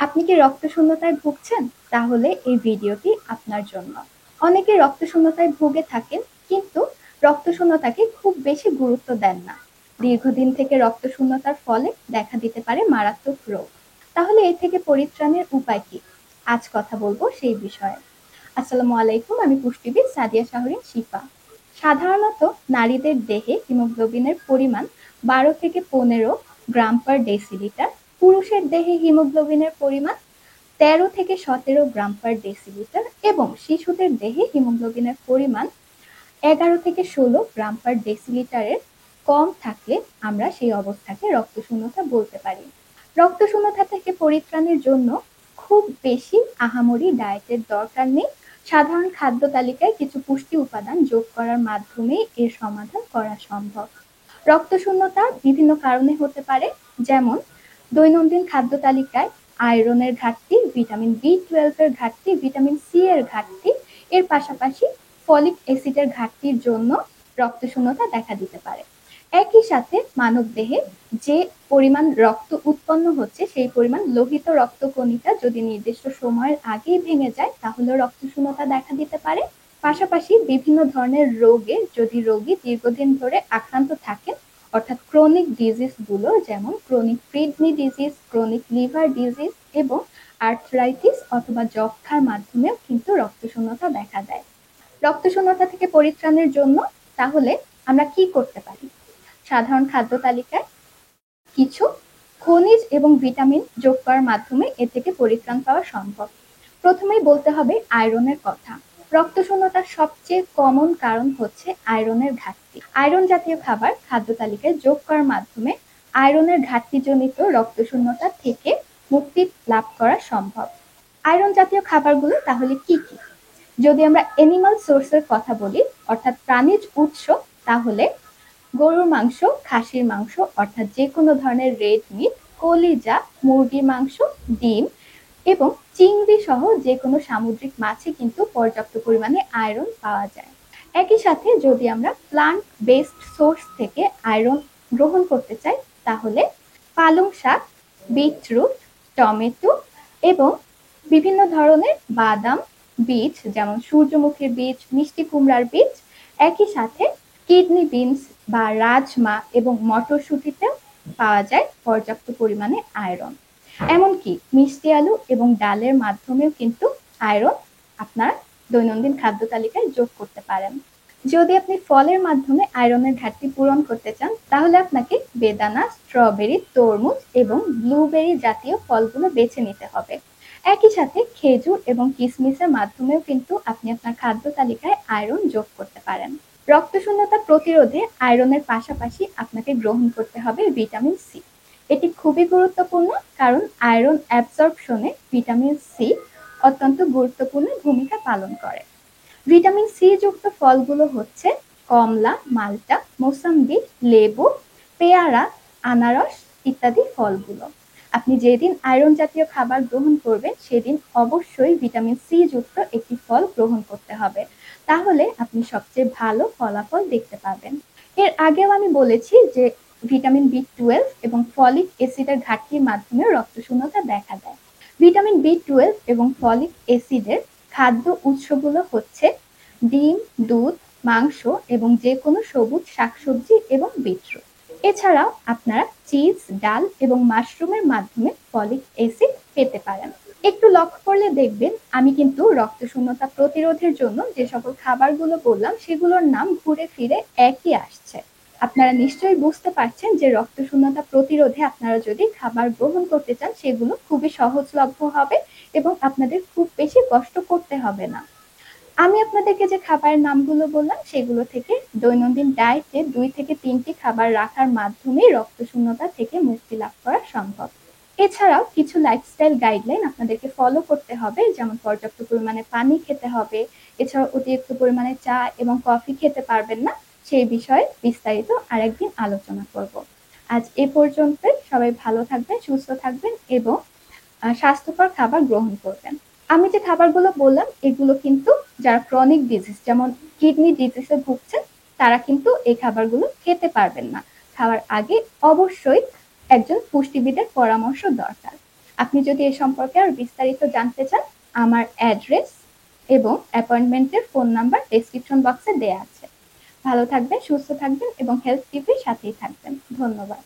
আপনি কি রক্তশূন্যতায় ভুগছেন? তাহলে এই ভিডিওটি আপনার জন্য। অনেকে রক্তশূন্যতায় ভুগে থাকেন, কিন্তু রক্তশূন্যতাকে খুব বেশি গুরুত্ব দেন না। দীর্ঘদিন থেকে রক্তশূন্যতার ফলে দেখা দিতে পারে মারাত্মক রোগ। তাহলে এ থেকে পরিত্রাণের উপায় কি? আজ কথা বলবো সেই বিষয়ে। আসসালামু আলাইকুম, আমি পুষ্টিবিদ সাদিয়া শাহরিন শিফা। সাধারণত নারীদের দেহে হিমোগ্লোবিনের পরিমাণ 12 থেকে 15 গ্রাম পার ডেসিলিটার, পুরুষের দেহে হিমোগ্লোবিনের পরিমাণ 13 থেকে 17 গ্রাম পার ডেসিলিটার এবং শিশুদের দেহে হিমোগ্লোবিনের পরিমাণ 11 থেকে 16 গ্রাম পার ডেসিলিটারের কম থাকলে আমরা সেই অবস্থাকে রক্তশূন্যতা বলতে পারি। রক্তশূন্যতা থেকে পরিত্রাণের জন্য খুব বেশি আহামরি ডায়েটের দরকার নেই। সাধারণ খাদ্য তালিকায় কিছু পুষ্টি উপাদান যোগ করার মাধ্যমে এর সমাধান করা সম্ভব। রক্তশূন্যতা বিভিন্ন কারণে হতে পারে, যেমন দৈনন্দিন খাদ্য তালিকায় আয়রনের ঘাটতি, ভিটামিন B12 এর ঘাটতি, ভিটামিন সি এর ঘাটতি, এর পাশাপাশি ফলিক অ্যাসিডের ঘাটতির জন্য রক্তশূন্যতা দেখা দিতে পারে। একই সাথে মানবদেহে যে পরিমাণ রক্ত উৎপন্ন হচ্ছে সেই পরিমাণ লোহিত রক্তকণিকা যদি নির্দিষ্ট সময়ের আগেই ভেঙে যায় তাহলে রক্তশূন্যতা দেখা দিতে পারে। পাশাপাশি বিভিন্ন ধরনের রোগে যদি রোগী দীর্ঘদিন ধরে আক্রান্ত থাকেন, অর্থাৎ ক্রনিক ডিজিজ গুলো যেমন chronic kidney disease, chronic liver disease এবং আর্থ্রাইটিস অথবা যক্ষ্মার মাধ্যমেও কিন্তু রক্তশূন্যতা দেখা দেয়। রক্তশূন্যতা থেকে পরিত্রাণের জন্য তাহলে আমরা কি করতে পারি? সাধারণ খাদ্য তালিকায় কিছু খনিজ এবং ভিটামিন যোগ করার মাধ্যমে এ থেকে পরিত্রাণ পাওয়া সম্ভব। প্রথমেই বলতে হবে আয়রনের কথা। রক্তশূন্যতার সবচেয়ে কমন কারণ হচ্ছে আয়রনের ঘাটতি। আয়রন জাতীয় খাবার খাদ্য তালিকায় যোগ করার মাধ্যমে আয়রনের ঘাটতিজনিত রক্তশূন্যতা থেকে মুক্তি লাভ করা সম্ভব। আয়রন জাতীয় খাবারগুলো তাহলে কি কি? যদি আমরা এনিম্যাল সোর্সের কথা বলি, অর্থাৎ প্রাণীজ উৎস, তাহলে গরুর মাংস, খাসির মাংস অর্থাৎ যে কোনো ধরনের রেড মিট, কলিজা, মুরগির মাংস, ডিম এবং চিংড়ি সহ যে কোনো সামুদ্রিক মাছে কিন্তু পর্যাপ্ত পরিমাণে আয়রন পাওয়া যায়। একই সাথে যদি আমরা প্লান্ট বেসড সোর্স থেকে আয়রন গ্রহণ করতে চাই তাহলে পালং শাক, বিটরুট, টমেটো এবং বিভিন্ন ধরনের বাদাম, বীজ যেমন সূর্যমুখীর বীজ, মিষ্টি কুমড়ার বীজ, একই সাথে কিডনি বিনস বা রাজমা এবং মটরশুঁটিতেও পাওয়া যায় পর্যাপ্ত পরিমাণে আয়রন। এমনকি মিষ্টি আলু এবং ডালের মাধ্যমেও কিন্তু আয়রন আপনারা দৈনন্দিন খাদ্য তালিকায় যোগ করতে পারেন। যদি আপনি ফলের মাধ্যমে আয়রনের ঘাটতি পূরণ করতে চান তাহলে আপনাকে বেদানা, স্ট্রবেরি, তরমুজ এবং ব্লুবেরি জাতীয় ফলগুলো বেছে নিতে হবে। একই সাথে খেজুর এবং কিশমিশের মাধ্যমেও কিন্তু আপনি আপনার খাদ্য তালিকায় আয়রন যোগ করতে পারেন। রক্তশূন্যতা প্রতিরোধে আয়রনের পাশাপাশি আপনাকে গ্রহণ করতে হবে ভিটামিন সি। এটি খুবই গুরুত্বপূর্ণ, কারণ আয়রন অ্যাবসর্পশনে ভিটামিন সি অত্যন্ত গুরুত্বপূর্ণ ভূমিকা পালন করে। ভিটামিন সি যুক্ত ফলগুলো হচ্ছে কমলা, মাল্টা, মোসাম্বি, লেবু, পেয়ারা, আনারস ইত্যাদি ফলগুলো। আপনি যেদিন আয়রন জাতীয় খাবার গ্রহণ করবেন সেদিন অবশ্যই ভিটামিন সি যুক্ত একটি ফল গ্রহণ করতে হবে, তাহলে আপনি সবচেয়ে ভালো ফলাফল দেখতে পাবেন। এর আগেও আমি বলেছি যে ভিটামিন B12 এবং ফলিক অ্যাসিডের ঘাটতির মাধ্যমে রক্তশূন্যতা দেখা দেয়। ভিটামিন B12 এবং ফলিক অ্যাসিডের খাদ্য উৎসগুলো হচ্ছে ডিম, দুধ, মাংস এবং যে কোনো সবুজ শাকসবজি এবং বিটরুট। এছাড়াও আপনারা চিজ, ডাল এবং মাশরুমের মাধ্যমে ফলিক অ্যাসিড পেতে পারেন। একটু লক্ষ্য করলে দেখবেন আমি কিন্তু রক্তশূন্যতা প্রতিরোধের জন্য যে সকল খাবারগুলো বললাম সেগুলোর নাম ঘুরে ফিরে একই আসছে। আপনারা নিশ্চয়ই বুঝতে পারছেন যে রক্তশূন্যতা প্রতিরোধে আপনারা যদি খাবার গ্রহণ করতে চান সেগুলো খুবই সহজলভ্য হবে এবং আপনাদের খুব বেশি কষ্ট করতে হবে না। আমি আপনাদেরকে যে খাবারের নামগুলো বললাম সেগুলো থেকে দৈনন্দিন ডায়েটে 2 থেকে 3টি খাবার রাখার মাধ্যমে রক্তশূন্যতা থেকে মুক্তি লাভ করা সম্ভব। এছাড়াও কিছু লাইফস্টাইল গাইডলাইন আপনাদেরকে ফলো করতে হবে, যেমন পর্যাপ্ত পরিমাণে পানি খেতে হবে। এছাড়াও অতিরিক্ত পরিমাণে চা এবং কফি খেতে পারবেন না, সেই বিষয়ে বিস্তারিত আরেকদিন আলোচনা করব। আজ এ পর্যন্তই। সবাই ভালো থাকবেন, সুস্থ থাকবেন এবং স্বাস্থ্যকর খাবার গ্রহণ করবেন। আমি যে খাবারগুলো বললাম এগুলো কিন্তু যারা ক্রনিক ডিজিজ যেমন কিডনি ডিজিজে ভুগছেন তারা কিন্তু এই খাবারগুলো খেতে পারবেন না। খাওয়ার আগে অবশ্যই একজন পুষ্টিবিদের পরামর্শ দরকার। আপনি যদি এ সম্পর্কে আরো বিস্তারিত জানতে চান, আমার অ্যাড্রেস এবং অ্যাপয়েন্টমেন্টের ফোন নাম্বার ডেসক্রিপশন বক্সে দেয়া আছে। ভালো থাকবেন, সুস্থ থাকবেন এবং হেলথ টিভির সাথেই থাকবেন। ধন্যবাদ।